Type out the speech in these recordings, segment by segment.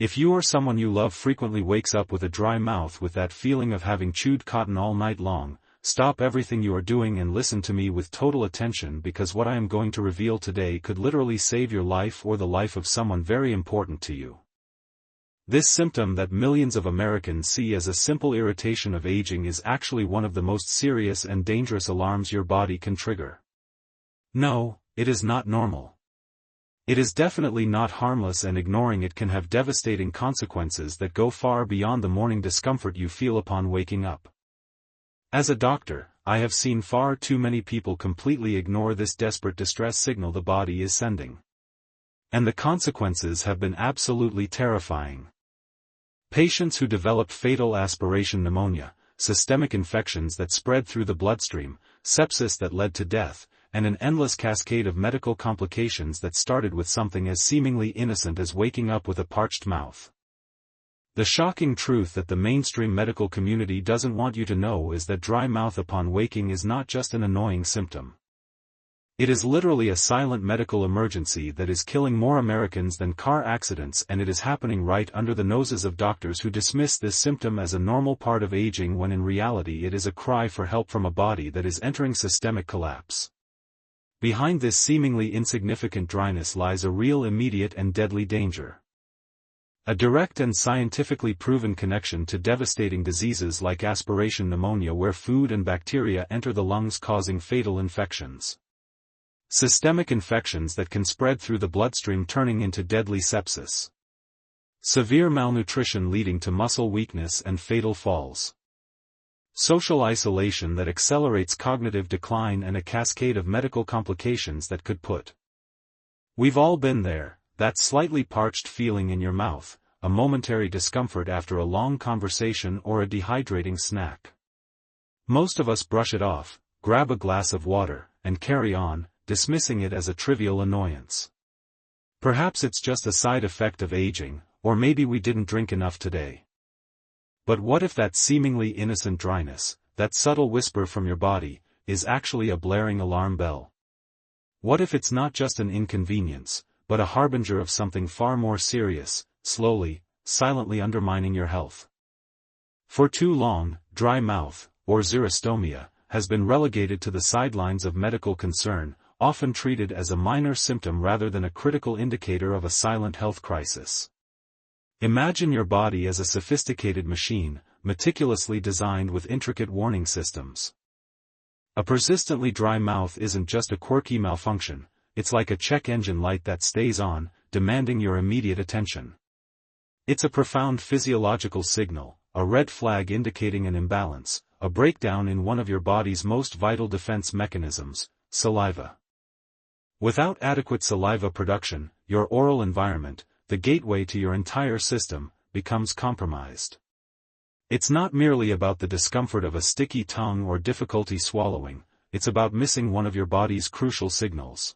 If you or someone you love frequently wakes up with a dry mouth with that feeling of having chewed cotton all night long, stop everything you are doing and listen to me with total attention, because what I am going to reveal today could literally save your life or the life of someone very important to you. This symptom that millions of Americans see as a simple irritation of aging is actually one of the most serious and dangerous alarms your body can trigger. No, it is not normal. It is definitely not harmless, and ignoring it can have devastating consequences that go far beyond the morning discomfort you feel upon waking up. As a doctor, I have seen far too many people completely ignore this desperate distress signal the body is sending. And the consequences have been absolutely terrifying. Patients who developed fatal aspiration pneumonia, systemic infections that spread through the bloodstream, sepsis that led to death, and an endless cascade of medical complications that started with something as seemingly innocent as waking up with a parched mouth. The shocking truth that the mainstream medical community doesn't want you to know is that dry mouth upon waking is not just an annoying symptom. It is literally a silent medical emergency that is killing more Americans than car accidents, and it is happening right under the noses of doctors who dismiss this symptom as a normal part of aging, when in reality it is a cry for help from a body that is entering systemic collapse. Behind this seemingly insignificant dryness lies a real, immediate and deadly danger. A direct and scientifically proven connection to devastating diseases like aspiration pneumonia, where food and bacteria enter the lungs causing fatal infections. Systemic infections that can spread through the bloodstream, turning into deadly sepsis. Severe malnutrition leading to muscle weakness and fatal falls. Social isolation that accelerates cognitive decline, and a cascade of medical complications that could put. We've all been there, that slightly parched feeling in your mouth, a momentary discomfort after a long conversation or a dehydrating snack. Most of us brush it off, grab a glass of water, and carry on, dismissing it as a trivial annoyance. Perhaps it's just a side effect of aging, or maybe we didn't drink enough today. But what if that seemingly innocent dryness, that subtle whisper from your body, is actually a blaring alarm bell? What if it's not just an inconvenience, but a harbinger of something far more serious, slowly, silently undermining your health? For too long, dry mouth, or xerostomia, has been relegated to the sidelines of medical concern, often treated as a minor symptom rather than a critical indicator of a silent health crisis. Imagine your body as a sophisticated machine, meticulously designed with intricate warning systems. A persistently dry mouth isn't just a quirky malfunction, it's like a check engine light that stays on, demanding your immediate attention. It's a profound physiological signal, a red flag indicating an imbalance, a breakdown in one of your body's most vital defense mechanisms, saliva. Without adequate saliva production, your oral environment, the gateway to your entire system, becomes compromised. It's not merely about the discomfort of a sticky tongue or difficulty swallowing, it's about missing one of your body's crucial signals.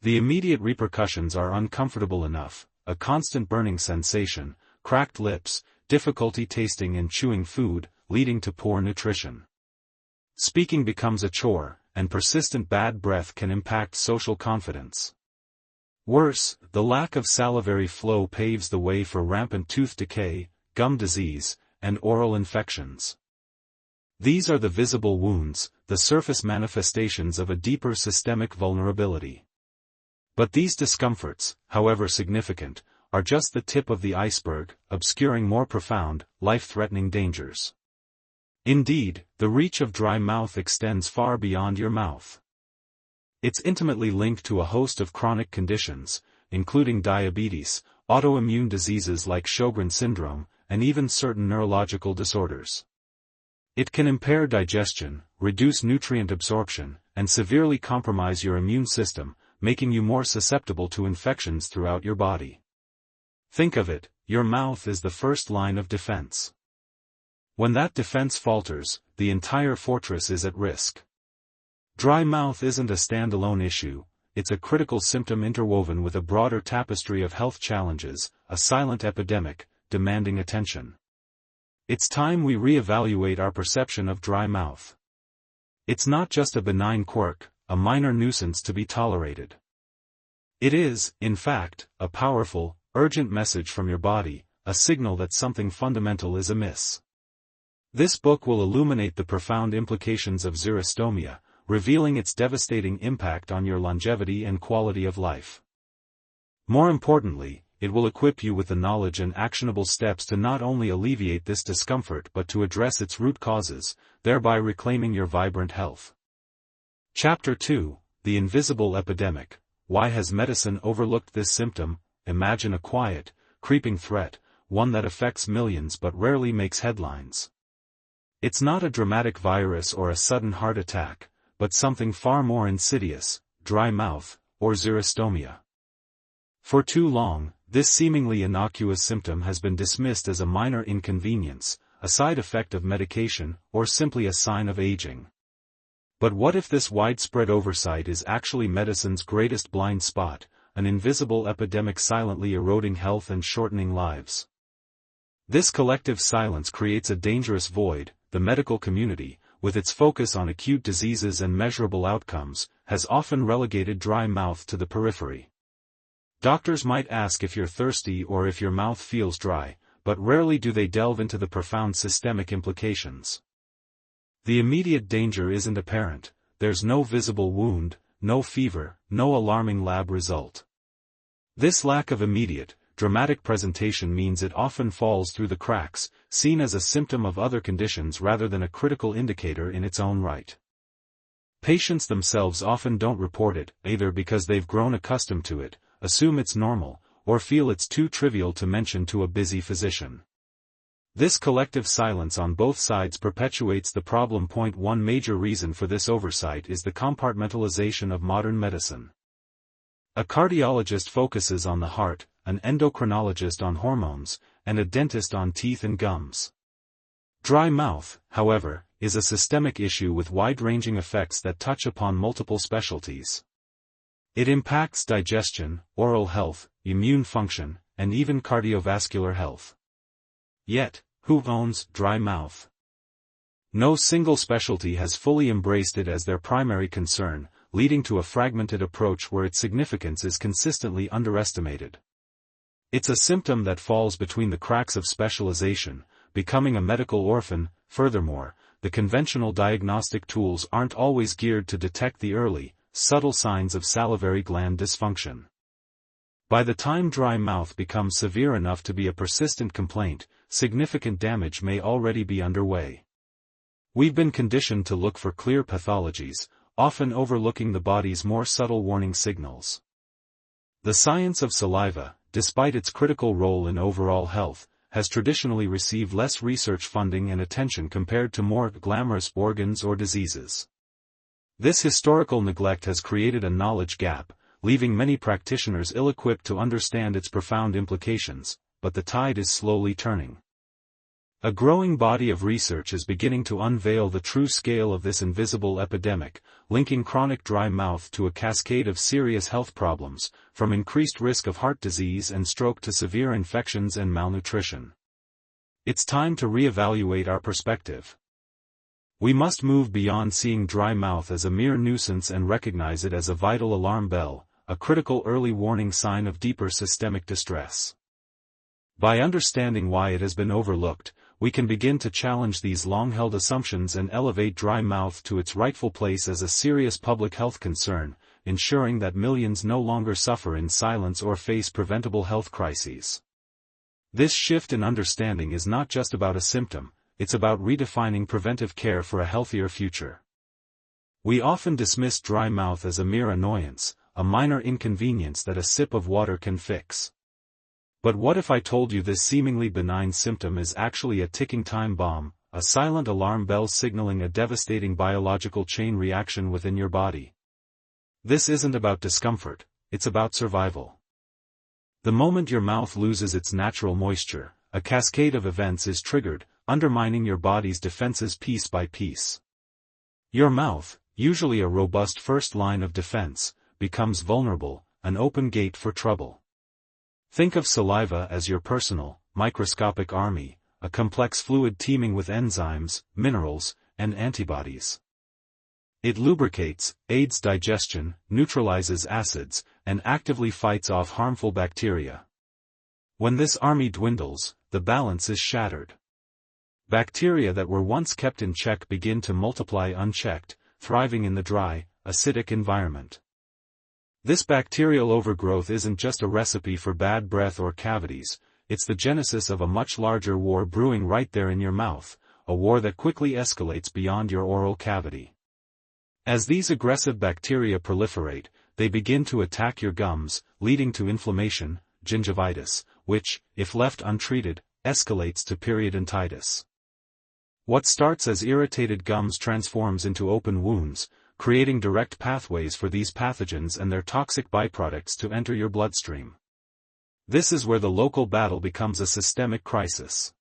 The immediate repercussions are uncomfortable enough: a constant burning sensation, cracked lips, difficulty tasting and chewing food, leading to poor nutrition. Speaking becomes a chore, and persistent bad breath can impact social confidence. Worse, the lack of salivary flow paves the way for rampant tooth decay, gum disease, and oral infections. These are the visible wounds, the surface manifestations of a deeper systemic vulnerability. But these discomforts, however significant, are just the tip of the iceberg, obscuring more profound, life-threatening dangers. Indeed, the reach of dry mouth extends far beyond your mouth. It's intimately linked to a host of chronic conditions, including diabetes, autoimmune diseases like Sjogren's syndrome, and even certain neurological disorders. It can impair digestion, reduce nutrient absorption, and severely compromise your immune system, making you more susceptible to infections throughout your body. Think of it, your mouth is the first line of defense. When that defense falters, the entire fortress is at risk. Dry mouth isn't a standalone issue, it's a critical symptom interwoven with a broader tapestry of health challenges, a silent epidemic, demanding attention. It's time we reevaluate our perception of dry mouth. It's not just a benign quirk, a minor nuisance to be tolerated. It is, in fact, a powerful, urgent message from your body, a signal that something fundamental is amiss. This book will illuminate the profound implications of xerostomia, revealing its devastating impact on your longevity and quality of life. More importantly, it will equip you with the knowledge and actionable steps to not only alleviate this discomfort but to address its root causes, thereby reclaiming your vibrant health. Chapter 2, The Invisible Epidemic. Why has medicine overlooked this symptom? Imagine a quiet, creeping threat, one that affects millions but rarely makes headlines. It's not a dramatic virus or a sudden heart attack, but something far more insidious, dry mouth, or xerostomia. For too long, this seemingly innocuous symptom has been dismissed as a minor inconvenience, a side effect of medication, or simply a sign of aging. But what if this widespread oversight is actually medicine's greatest blind spot, an invisible epidemic silently eroding health and shortening lives? This collective silence creates a dangerous void. The medical community, with its focus on acute diseases and measurable outcomes, has often relegated dry mouth to the periphery. Doctors might ask if you're thirsty or if your mouth feels dry, but rarely do they delve into the profound systemic implications. The immediate danger isn't apparent. There's no visible wound, no fever, no alarming lab result. This lack of immediate, dramatic presentation means it often falls through the cracks, seen as a symptom of other conditions rather than a critical indicator in its own right. Patients themselves often don't report it, either because they've grown accustomed to it, assume it's normal, or feel it's too trivial to mention to a busy physician. This collective silence on both sides perpetuates the problem. One major reason for this oversight is the compartmentalization of modern medicine. A cardiologist focuses on the heart, an endocrinologist on hormones, and a dentist on teeth and gums. Dry mouth, however, is a systemic issue with wide-ranging effects that touch upon multiple specialties. It impacts digestion, oral health, immune function, and even cardiovascular health. Yet, who owns dry mouth? No single specialty has fully embraced it as their primary concern, leading to a fragmented approach where its significance is consistently underestimated. It's a symptom that falls between the cracks of specialization, becoming a medical orphan. Furthermore, the conventional diagnostic tools aren't always geared to detect the early, subtle signs of salivary gland dysfunction. By the time dry mouth becomes severe enough to be a persistent complaint, significant damage may already be underway. We've been conditioned to look for clear pathologies, often overlooking the body's more subtle warning signals. The science of saliva, despite its critical role in overall health, has traditionally received less research funding and attention compared to more glamorous organs or diseases. This historical neglect has created a knowledge gap, leaving many practitioners ill-equipped to understand its profound implications, but the tide is slowly turning. A growing body of research is beginning to unveil the true scale of this invisible epidemic, linking chronic dry mouth to a cascade of serious health problems, from increased risk of heart disease and stroke to severe infections and malnutrition. It's time to reevaluate our perspective. We must move beyond seeing dry mouth as a mere nuisance and recognize it as a vital alarm bell, a critical early warning sign of deeper systemic distress. By understanding why it has been overlooked, we can begin to challenge these long-held assumptions and elevate dry mouth to its rightful place as a serious public health concern, ensuring that millions no longer suffer in silence or face preventable health crises. This shift in understanding is not just about a symptom, it's about redefining preventive care for a healthier future. We often dismiss dry mouth as a mere annoyance, a minor inconvenience that a sip of water can fix. But what if I told you this seemingly benign symptom is actually a ticking time bomb, a silent alarm bell signaling a devastating biological chain reaction within your body? This isn't about discomfort, it's about survival. The moment your mouth loses its natural moisture, a cascade of events is triggered, undermining your body's defenses piece by piece. Your mouth, usually a robust first line of defense, becomes vulnerable, an open gate for trouble. Think of saliva as your personal, microscopic army, a complex fluid teeming with enzymes, minerals, and antibodies. It lubricates, aids digestion, neutralizes acids, and actively fights off harmful bacteria. When this army dwindles, the balance is shattered. Bacteria that were once kept in check begin to multiply unchecked, thriving in the dry, acidic environment. This bacterial overgrowth isn't just a recipe for bad breath or cavities, it's the genesis of a much larger war brewing right there in your mouth, a war that quickly escalates beyond your oral cavity. As these aggressive bacteria proliferate, they begin to attack your gums, leading to inflammation, gingivitis, which, if left untreated, escalates to periodontitis. What starts as irritated gums transforms into open wounds, creating direct pathways for these pathogens and their toxic byproducts to enter your bloodstream. This is where the local battle becomes a systemic crisis.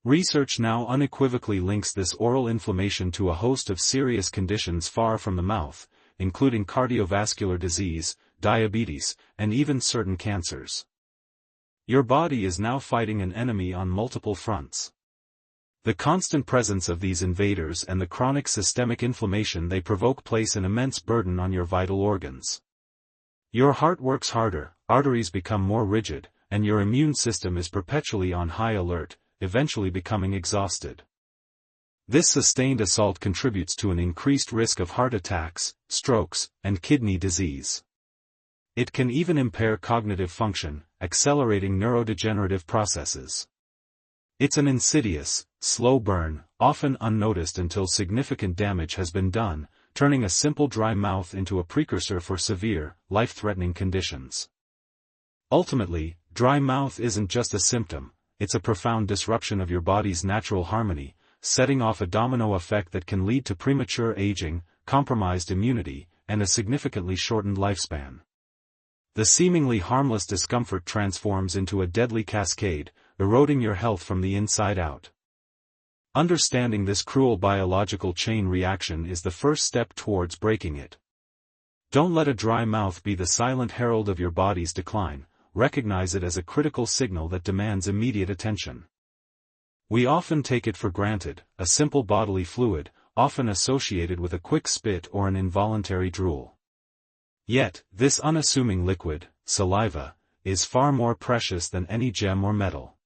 Research now unequivocally links this oral inflammation to a host of serious conditions far from the mouth, including cardiovascular disease, diabetes, and even certain cancers. Your body is now fighting an enemy on multiple fronts. The constant presence of these invaders and the chronic systemic inflammation they provoke place an immense burden on your vital organs. Your heart works harder, arteries become more rigid, and your immune system is perpetually on high alert, eventually becoming exhausted. This sustained assault contributes to an increased risk of heart attacks, strokes, and kidney disease. It can even impair cognitive function, accelerating neurodegenerative processes. It's an insidious, slow burn, often unnoticed until significant damage has been done, turning a simple dry mouth into a precursor for severe, life-threatening conditions. Ultimately, dry mouth isn't just a symptom, it's a profound disruption of your body's natural harmony, setting off a domino effect that can lead to premature aging, compromised immunity, and a significantly shortened lifespan. The seemingly harmless discomfort transforms into a deadly cascade, eroding your health from the inside out. Understanding this cruel biological chain reaction is the first step towards breaking it. Don't let a dry mouth be the silent herald of your body's decline, recognize it as a critical signal that demands immediate attention. We often take it for granted, a simple bodily fluid, often associated with a quick spit or an involuntary drool. Yet, this unassuming liquid, saliva, is far more precious than any gem or metal.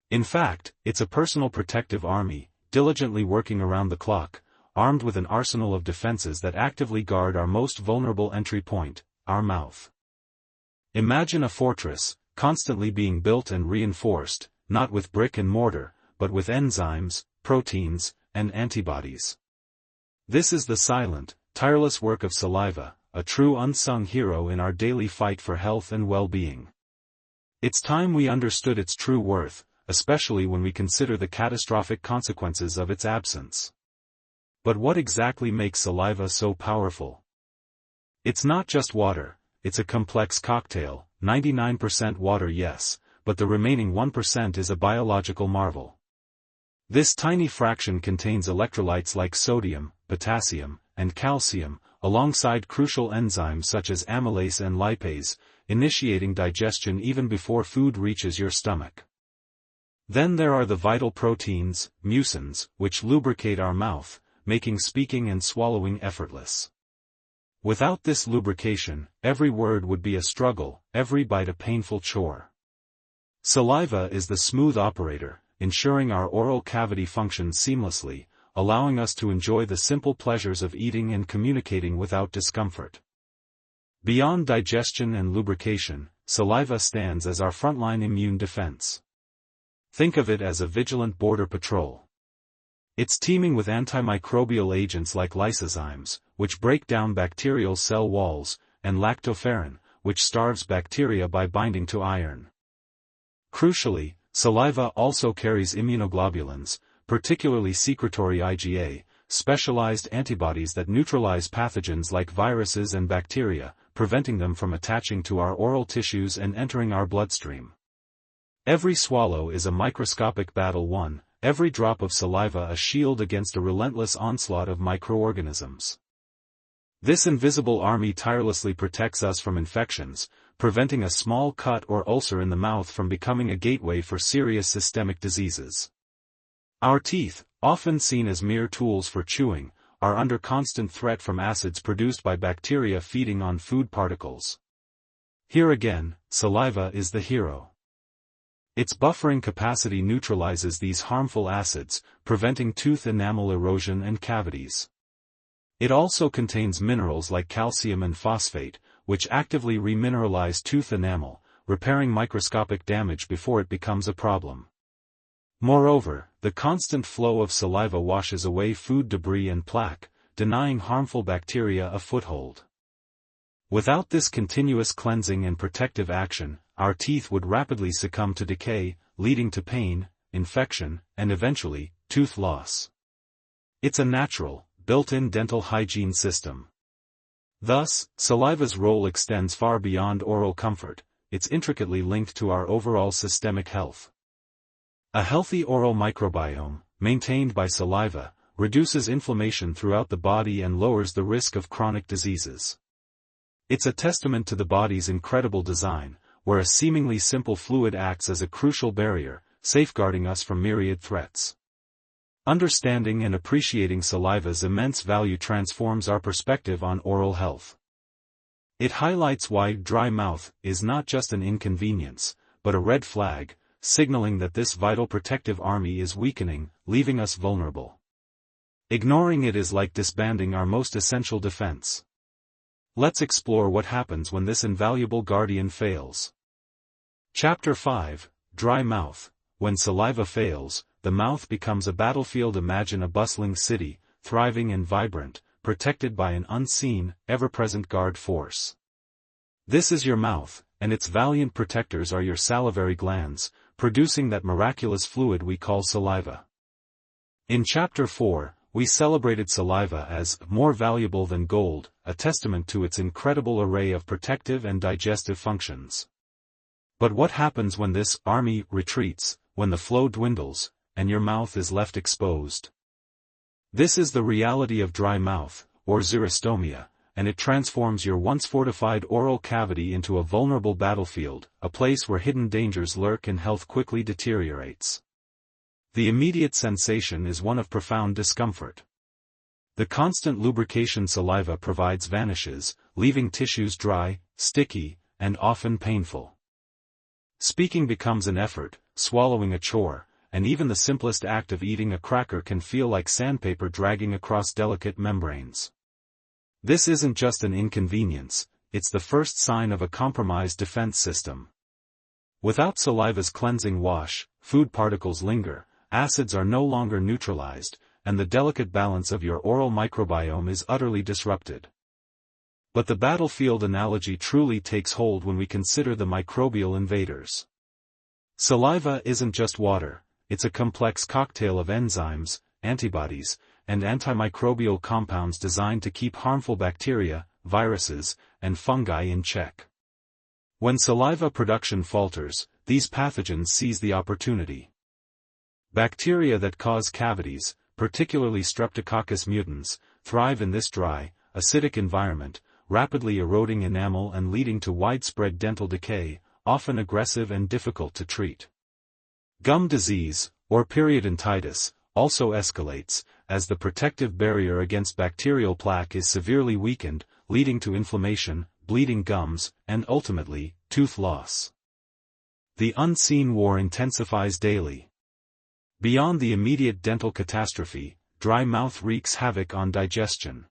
In fact, it's a personal protective army, diligently working around the clock, armed with an arsenal of defenses that actively guard our most vulnerable entry point, our mouth. Imagine a fortress, constantly being built and reinforced, not with brick and mortar, but with enzymes, proteins, and antibodies. This is the silent, tireless work of saliva, a true unsung hero in our daily fight for health and well-being. It's time we understood its true worth, especially when we consider the catastrophic consequences of its absence. But what exactly makes saliva so powerful? It's not just water, it's a complex cocktail, 99% water yes, but the remaining 1% is a biological marvel. This tiny fraction contains electrolytes like sodium, potassium, and calcium, alongside crucial enzymes such as amylase and lipase, initiating digestion even before food reaches your stomach. Then there are the vital proteins, mucins, which lubricate our mouth, making speaking and swallowing effortless. Without this lubrication, every word would be a struggle, every bite a painful chore. Saliva is the smooth operator, ensuring our oral cavity functions seamlessly, allowing us to enjoy the simple pleasures of eating and communicating without discomfort. Beyond digestion and lubrication, saliva stands as our frontline immune defense. Think of it as a vigilant border patrol. It's teeming with antimicrobial agents like lysozymes, which break down bacterial cell walls, and lactoferrin, which starves bacteria by binding to iron. Crucially, saliva also carries immunoglobulins, particularly secretory IgA, specialized antibodies that neutralize pathogens like viruses and bacteria, preventing them from attaching to our oral tissues and entering our bloodstream. Every swallow is a microscopic battle won, every drop of saliva a shield against a relentless onslaught of microorganisms. This invisible army tirelessly protects us from infections, preventing a small cut or ulcer in the mouth from becoming a gateway for serious systemic diseases. Our teeth, often seen as mere tools for chewing, are under constant threat from acids produced by bacteria feeding on food particles. Here again, saliva is the hero. Its buffering capacity neutralizes these harmful acids, preventing tooth enamel erosion and cavities. It also contains minerals like calcium and phosphate, which actively remineralize tooth enamel, repairing microscopic damage before it becomes a problem. Moreover, the constant flow of saliva washes away food debris and plaque, denying harmful bacteria a foothold. Without this continuous cleansing and protective action, our teeth would rapidly succumb to decay, leading to pain, infection, and eventually, tooth loss. It's a natural, built-in dental hygiene system. Thus, saliva's role extends far beyond oral comfort. It's intricately linked to our overall systemic health. A healthy oral microbiome, maintained by saliva, reduces inflammation throughout the body and lowers the risk of chronic diseases. It's a testament to the body's incredible design, where a seemingly simple fluid acts as a crucial barrier, safeguarding us from myriad threats. Understanding and appreciating saliva's immense value transforms our perspective on oral health. It highlights why dry mouth is not just an inconvenience, but a red flag, signaling that this vital protective army is weakening, leaving us vulnerable. Ignoring it is like disbanding our most essential defense. Let's explore what happens when this invaluable guardian fails. Chapter 5, Dry Mouth. When saliva fails, the mouth becomes a battlefield. Imagine a bustling city, thriving and vibrant, protected by an unseen, ever-present guard force. This is your mouth, and its valiant protectors are your salivary glands, producing that miraculous fluid we call saliva. In Chapter 4, we celebrated saliva as more valuable than gold, a testament to its incredible array of protective and digestive functions. But what happens when this army retreats, when the flow dwindles, and your mouth is left exposed? This is the reality of dry mouth, or xerostomia, and it transforms your once fortified oral cavity into a vulnerable battlefield, a place where hidden dangers lurk and health quickly deteriorates. The immediate sensation is one of profound discomfort. The constant lubrication saliva provides vanishes, leaving tissues dry, sticky, and often painful. Speaking becomes an effort, swallowing a chore, and even the simplest act of eating a cracker can feel like sandpaper dragging across delicate membranes. This isn't just an inconvenience, it's the first sign of a compromised defense system. Without saliva's cleansing wash, food particles linger, acids are no longer neutralized, and the delicate balance of your oral microbiome is utterly disrupted. But the battlefield analogy truly takes hold when we consider the microbial invaders. Saliva isn't just water, it's a complex cocktail of enzymes, antibodies, and antimicrobial compounds designed to keep harmful bacteria, viruses, and fungi in check. When saliva production falters, these pathogens seize the opportunity. Bacteria that cause cavities, particularly Streptococcus mutans, thrive in this dry, acidic environment, rapidly eroding enamel and leading to widespread dental decay, often aggressive and difficult to treat. Gum disease, or periodontitis, also escalates, as the protective barrier against bacterial plaque is severely weakened, leading to inflammation, bleeding gums, and ultimately, tooth loss. The unseen war intensifies daily. Beyond the immediate dental catastrophe, dry mouth wreaks havoc on digestion.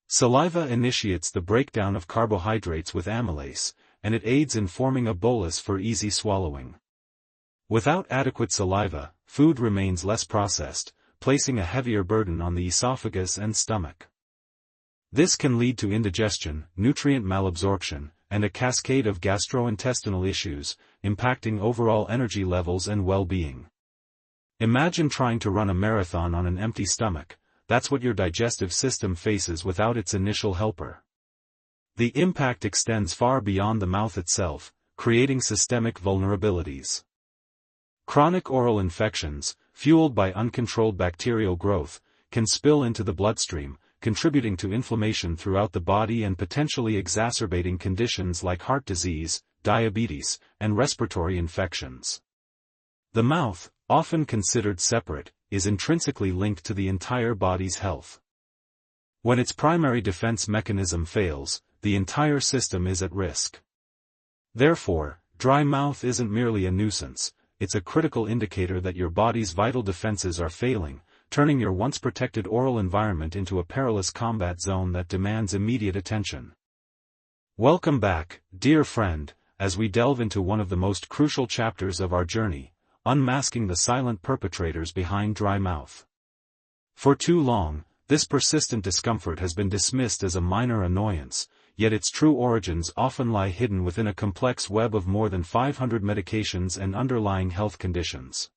Saliva initiates the breakdown of carbohydrates with amylase, and it aids in forming a bolus for easy swallowing. Without adequate saliva, food remains less processed, placing a heavier burden on the esophagus and stomach. This can lead to indigestion, nutrient malabsorption, and a cascade of gastrointestinal issues, impacting overall energy levels and well-being. Imagine trying to run a marathon on an empty stomach. That's what your digestive system faces without its initial helper. The impact extends far beyond the mouth itself, creating systemic vulnerabilities. Chronic oral infections, fueled by uncontrolled bacterial growth, can spill into the bloodstream, contributing to inflammation throughout the body and potentially exacerbating conditions like heart disease, diabetes, and respiratory infections. The mouth, often considered separate, is intrinsically linked to the entire body's health. When its primary defense mechanism fails, the entire system is at risk. Therefore, dry mouth isn't merely a nuisance, it's a critical indicator that your body's vital defenses are failing, turning your once protected oral environment into a perilous combat zone that demands immediate attention. Welcome back, dear friend, as we delve into one of the most crucial chapters of our journey, unmasking the silent perpetrators behind dry mouth. For too long, this persistent discomfort has been dismissed as a minor annoyance, yet its true origins often lie hidden within a complex web of more than 500 medications and underlying health conditions.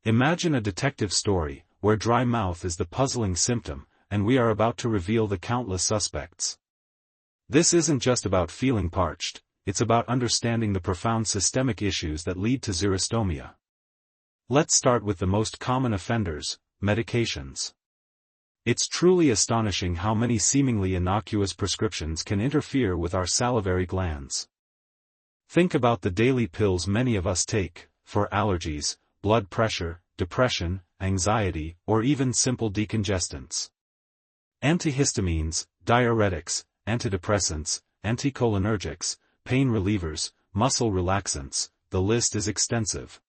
Imagine a detective story, where dry mouth is the puzzling symptom, and we are about to reveal the countless suspects. This isn't just about feeling parched, it's about understanding the profound systemic issues that lead to xerostomia. Let's start with the most common offenders, medications. It's truly astonishing how many seemingly innocuous prescriptions can interfere with our salivary glands. Think about the daily pills many of us take, for allergies, blood pressure, depression, anxiety, or even simple decongestants. Antihistamines, diuretics, antidepressants, anticholinergics, pain relievers, muscle relaxants, the list is extensive.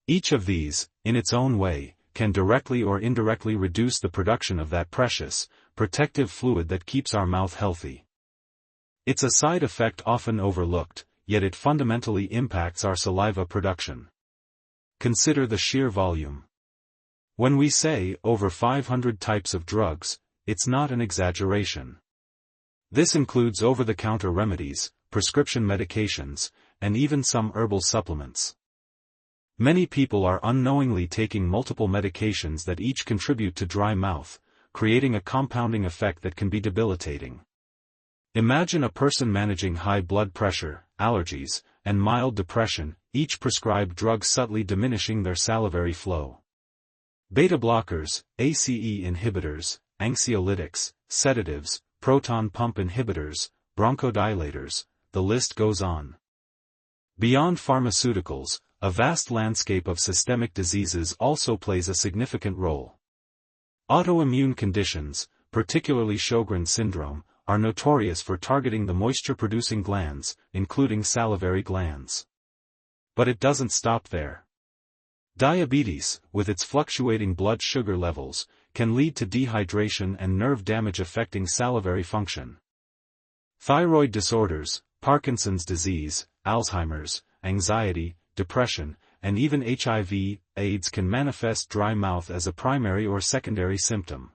Each of these, in its own way, can directly or indirectly reduce the production of that precious, protective fluid that keeps our mouth healthy. It's a side effect often overlooked, yet it fundamentally impacts our saliva production. Consider the sheer volume. When we say over 500 types of drugs, it's not an exaggeration. This includes over-the-counter remedies, prescription medications, and even some herbal supplements. Many people are unknowingly taking multiple medications that each contribute to dry mouth, creating a compounding effect that can be debilitating. Imagine a person managing high blood pressure, allergies, and mild depression, each prescribed drug subtly diminishing their salivary flow. Beta blockers, ACE inhibitors, anxiolytics, sedatives, proton pump inhibitors, bronchodilators, the list goes on. Beyond pharmaceuticals, a vast landscape of systemic diseases also plays a significant role. Autoimmune conditions, particularly Sjogren's syndrome, are notorious for targeting the moisture-producing glands, including salivary glands. But it doesn't stop there. Diabetes, with its fluctuating blood sugar levels, can lead to dehydration and nerve damage affecting salivary function. Thyroid disorders, Parkinson's disease, Alzheimer's, anxiety, depression, and even HIV/AIDS can manifest dry mouth as a primary or secondary symptom.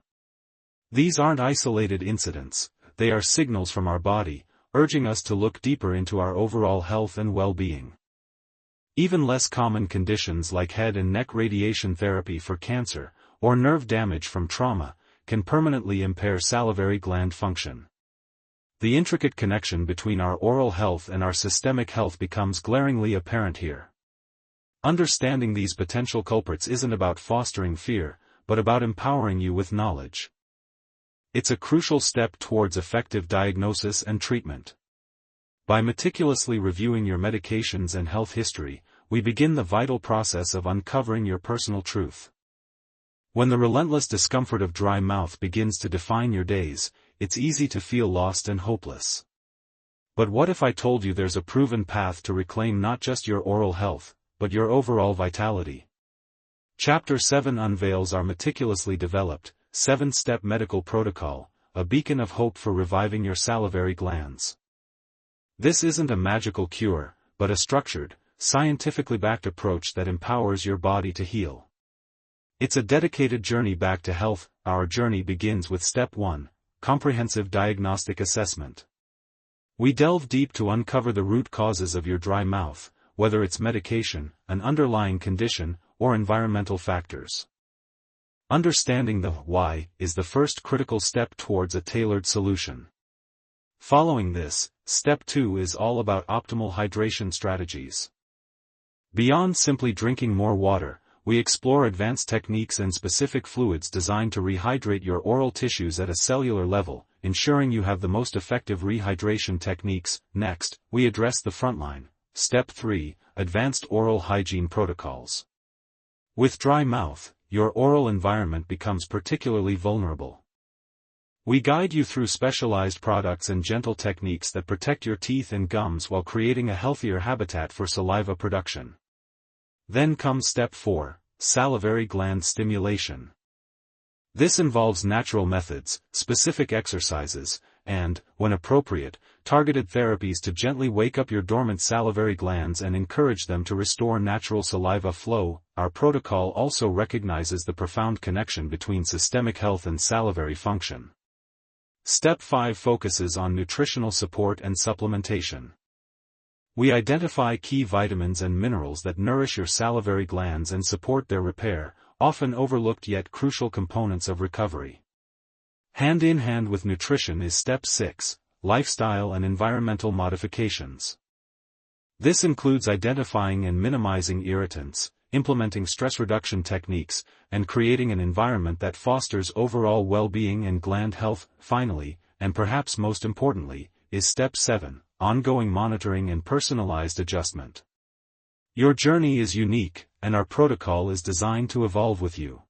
These aren't isolated incidents, they are signals from our body, urging us to look deeper into our overall health and well-being. Even less common conditions like head and neck radiation therapy for cancer, or nerve damage from trauma, can permanently impair salivary gland function. The intricate connection between our oral health and our systemic health becomes glaringly apparent here. Understanding these potential culprits isn't about fostering fear, but about empowering you with knowledge. It's a crucial step towards effective diagnosis and treatment. By meticulously reviewing your medications and health history, we begin the vital process of uncovering your personal truth. When the relentless discomfort of dry mouth begins to define your days, it's easy to feel lost and hopeless. But what if I told you there's a proven path to reclaim not just your oral health, but your overall vitality? Chapter 7 unveils our meticulously developed, 7-step medical protocol, a beacon of hope for reviving your salivary glands. This isn't a magical cure, but a structured, scientifically backed approach that empowers your body to heal. It's a dedicated journey back to health. Our journey begins with Step 1, Comprehensive Diagnostic Assessment. We delve deep to uncover the root causes of your dry mouth, whether it's medication, an underlying condition, or environmental factors. Understanding the why is the first critical step towards a tailored solution. Following this, Step 2 is all about optimal hydration strategies. Beyond simply drinking more water, we explore advanced techniques and specific fluids designed to rehydrate your oral tissues at a cellular level, ensuring you have the most effective rehydration techniques. Next, we address the frontline. Step 3, Advanced Oral Hygiene Protocols. With dry mouth, your oral environment becomes particularly vulnerable. We guide you through specialized products and gentle techniques that protect your teeth and gums while creating a healthier habitat for saliva production. Then comes step 4, salivary gland stimulation. This involves natural methods, specific exercises, and, when appropriate, targeted therapies to gently wake up your dormant salivary glands and encourage them to restore natural saliva flow. Our protocol also recognizes the profound connection between systemic health and salivary function. Step 5 focuses on nutritional support and supplementation. We identify key vitamins and minerals that nourish your salivary glands and support their repair, often overlooked yet crucial components of recovery. Hand in hand with nutrition is step 6, lifestyle and environmental modifications. This includes identifying and minimizing irritants, implementing stress reduction techniques, and creating an environment that fosters overall well-being and gland health. Finally, and perhaps most importantly, is step 7, ongoing monitoring and personalized adjustment. Your journey is unique, and our protocol is designed to evolve with you.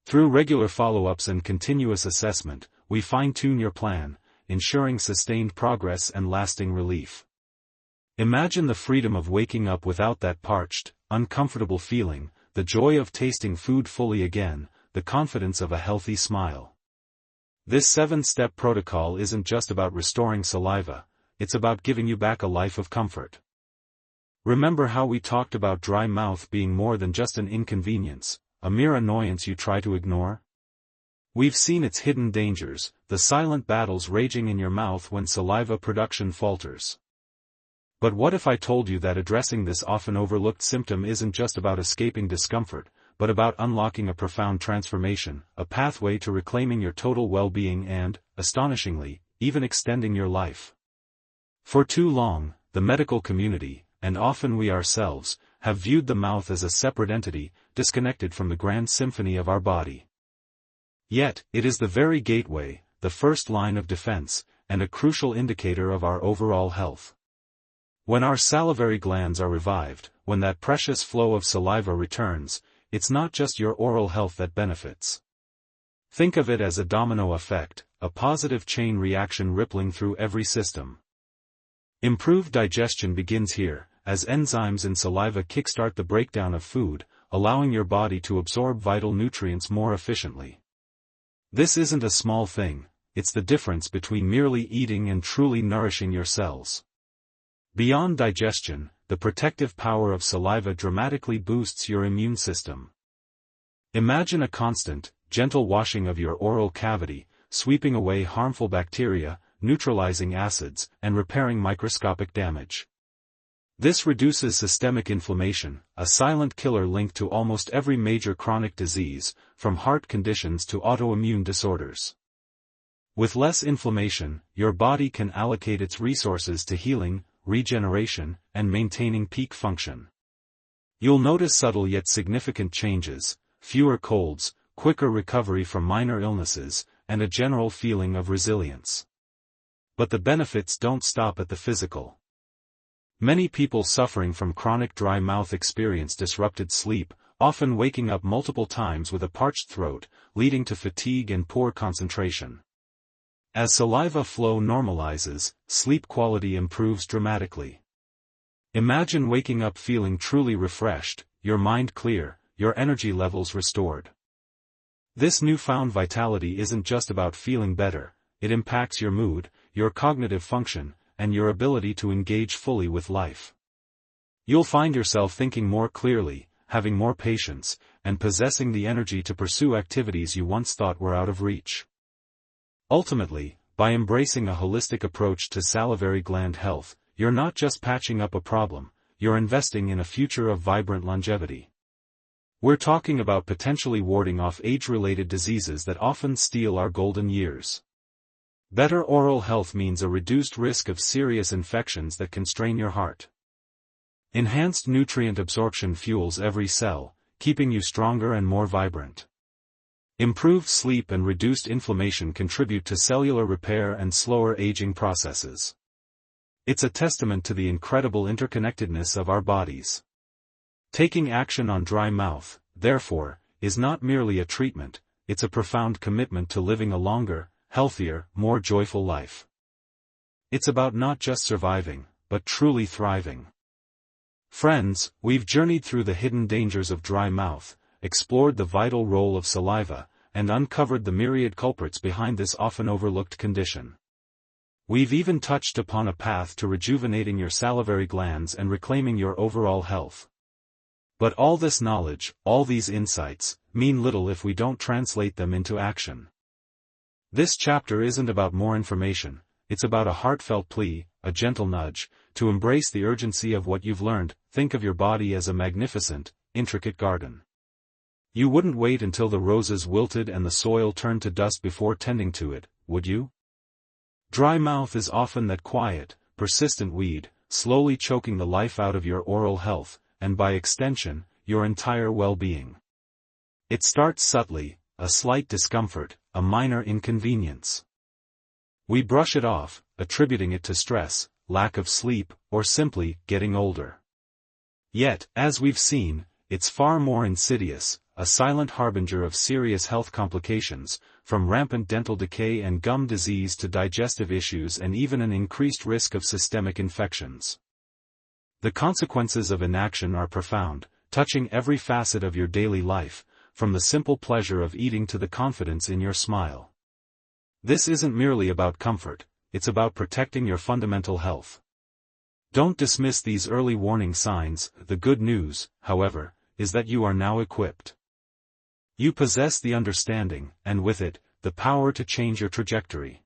Through regular follow-ups and continuous assessment, we fine-tune your plan, ensuring sustained progress and lasting relief. Imagine the freedom of waking up without that parched, uncomfortable feeling, the joy of tasting food fully again, the confidence of a healthy smile. This 7-step protocol isn't just about restoring saliva, it's about giving you back a life of comfort. Remember how we talked about dry mouth being more than just an inconvenience, a mere annoyance you try to ignore? We've seen its hidden dangers, the silent battles raging in your mouth when saliva production falters. But what if I told you that addressing this often overlooked symptom isn't just about escaping discomfort, but about unlocking a profound transformation, a pathway to reclaiming your total well-being and, astonishingly, even extending your life? For too long, the medical community, and often we ourselves, have viewed the mouth as a separate entity, disconnected from the grand symphony of our body. Yet, it is the very gateway, the first line of defense, and a crucial indicator of our overall health. When our salivary glands are revived, when that precious flow of saliva returns, it's not just your oral health that benefits. Think of it as a domino effect, a positive chain reaction rippling through every system. Improved digestion begins here, as enzymes in saliva kickstart the breakdown of food, allowing your body to absorb vital nutrients more efficiently. This isn't a small thing, it's the difference between merely eating and truly nourishing your cells. Beyond digestion, the protective power of saliva dramatically boosts your immune system. Imagine a constant, gentle washing of your oral cavity, sweeping away harmful bacteria, neutralizing acids, and repairing microscopic damage. This reduces systemic inflammation, a silent killer linked to almost every major chronic disease, from heart conditions to autoimmune disorders. With less inflammation, your body can allocate its resources to healing, regeneration, and maintaining peak function. You'll notice subtle yet significant changes, fewer colds, quicker recovery from minor illnesses, and a general feeling of resilience. But the benefits don't stop at the physical. Many people suffering from chronic dry mouth experience disrupted sleep, often waking up multiple times with a parched throat, leading to fatigue and poor concentration. As saliva flow normalizes, sleep quality improves dramatically. Imagine waking up feeling truly refreshed, your mind clear, your energy levels restored. This newfound vitality isn't just about feeling better, it impacts your mood, your cognitive function, and your ability to engage fully with life. You'll find yourself thinking more clearly, having more patience, and possessing the energy to pursue activities you once thought were out of reach. Ultimately, by embracing a holistic approach to salivary gland health, you're not just patching up a problem, you're investing in a future of vibrant longevity. We're talking about potentially warding off age-related diseases that often steal our golden years. Better oral health means a reduced risk of serious infections that can strain your heart. Enhanced nutrient absorption fuels every cell, keeping you stronger and more vibrant. Improved sleep and reduced inflammation contribute to cellular repair and slower aging processes. It's a testament to the incredible interconnectedness of our bodies. Taking action on dry mouth, therefore, is not merely a treatment, it's a profound commitment to living a longer, healthier, more joyful life. It's about not just surviving, but truly thriving. Friends, we've journeyed through the hidden dangers of dry mouth, explored the vital role of saliva, and uncovered the myriad culprits behind this often overlooked condition. We've even touched upon a path to rejuvenating your salivary glands and reclaiming your overall health. But all this knowledge, all these insights, mean little if we don't translate them into action. This chapter isn't about more information, it's about a heartfelt plea, a gentle nudge, to embrace the urgency of what you've learned. Think of your body as a magnificent, intricate garden. You wouldn't wait until the roses wilted and the soil turned to dust before tending to it, would you? Dry mouth is often that quiet, persistent weed, slowly choking the life out of your oral health, and by extension, your entire well-being. It starts subtly, a slight discomfort, a minor inconvenience. We brush it off, attributing it to stress, lack of sleep, or simply getting older. Yet, as we've seen, it's far more insidious, a silent harbinger of serious health complications, from rampant dental decay and gum disease to digestive issues and even an increased risk of systemic infections. The consequences of inaction are profound, touching every facet of your daily life, from the simple pleasure of eating to the confidence in your smile. This isn't merely about comfort, it's about protecting your fundamental health. Don't dismiss these early warning signs. The good news, however, is that you are now equipped. You possess the understanding, and with it, the power to change your trajectory.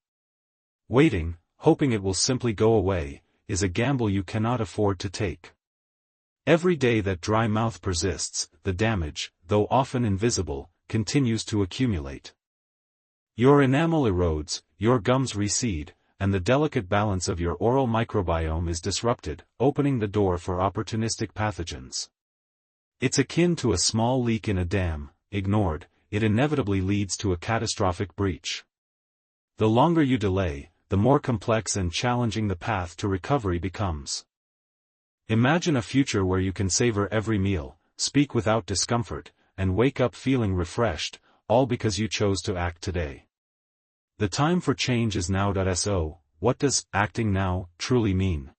Waiting, hoping it will simply go away, is a gamble you cannot afford to take. Every day that dry mouth persists, the damage, though often invisible, continues to accumulate. Your enamel erodes, your gums recede, and the delicate balance of your oral microbiome is disrupted, opening the door for opportunistic pathogens. It's akin to a small leak in a dam. Ignored, it inevitably leads to a catastrophic breach. The longer you delay, the more complex and challenging the path to recovery becomes. Imagine a future where you can savor every meal, speak without discomfort, and wake up feeling refreshed, all because you chose to act today. The time for change is now. So, what does acting now truly mean?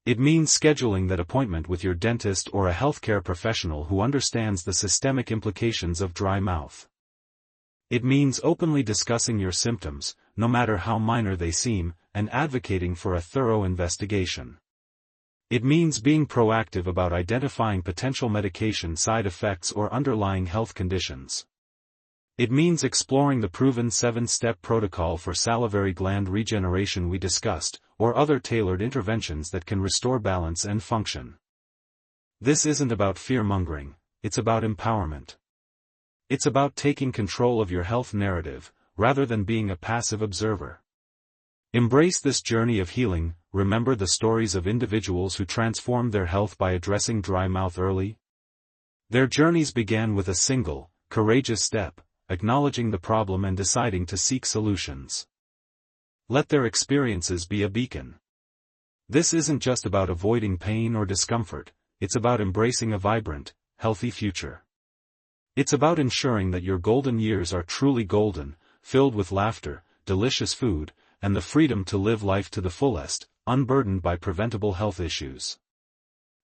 It means scheduling that appointment with your dentist or a healthcare professional who understands the systemic implications of dry mouth. It means openly discussing your symptoms, no matter how minor they seem, and advocating for a thorough investigation. It means being proactive about identifying potential medication side effects or underlying health conditions. It means exploring the proven 7-step protocol for salivary gland regeneration we discussed, or other tailored interventions that can restore balance and function. This isn't about fear-mongering, it's about empowerment. It's about taking control of your health narrative, rather than being a passive observer. Embrace this journey of healing. Remember the stories of individuals who transformed their health by addressing dry mouth early? Their journeys began with a single, courageous step, acknowledging the problem and deciding to seek solutions. Let their experiences be a beacon. This isn't just about avoiding pain or discomfort, it's about embracing a vibrant, healthy future. It's about ensuring that your golden years are truly golden, filled with laughter, delicious food, and the freedom to live life to the fullest, unburdened by preventable health issues.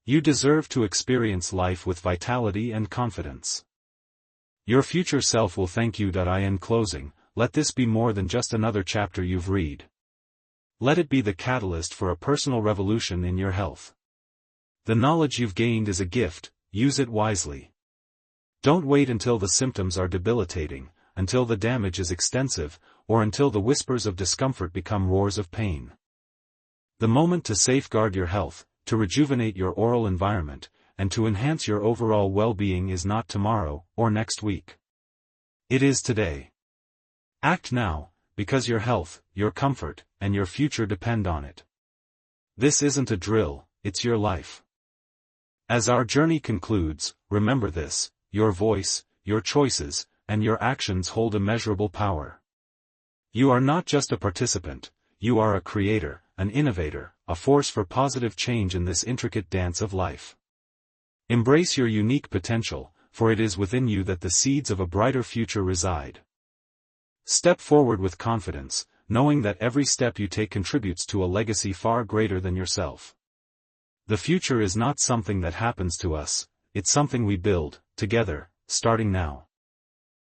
You deserve to experience life with vitality and confidence. Your future self will thank you. In closing, let this be more than just another chapter you've read. Let it be the catalyst for a personal revolution in your health. The knowledge you've gained is a gift, use it wisely. Don't wait until the symptoms are debilitating, until the damage is extensive, or until the whispers of discomfort become roars of pain. The moment to safeguard your health, to rejuvenate your oral environment, and to enhance your overall well-being is not tomorrow, or next week. It is today. Act now, because your health, your comfort, and your future depend on it. This isn't a drill, it's your life. As our journey concludes, remember this: your voice, your choices, and your actions hold immeasurable power. You are not just a participant, you are a creator, an innovator, a force for positive change in this intricate dance of life. Embrace your unique potential, for it is within you that the seeds of a brighter future reside. Step forward with confidence, knowing that every step you take contributes to a legacy far greater than yourself. The future is not something that happens to us, it's something we build, together, starting now.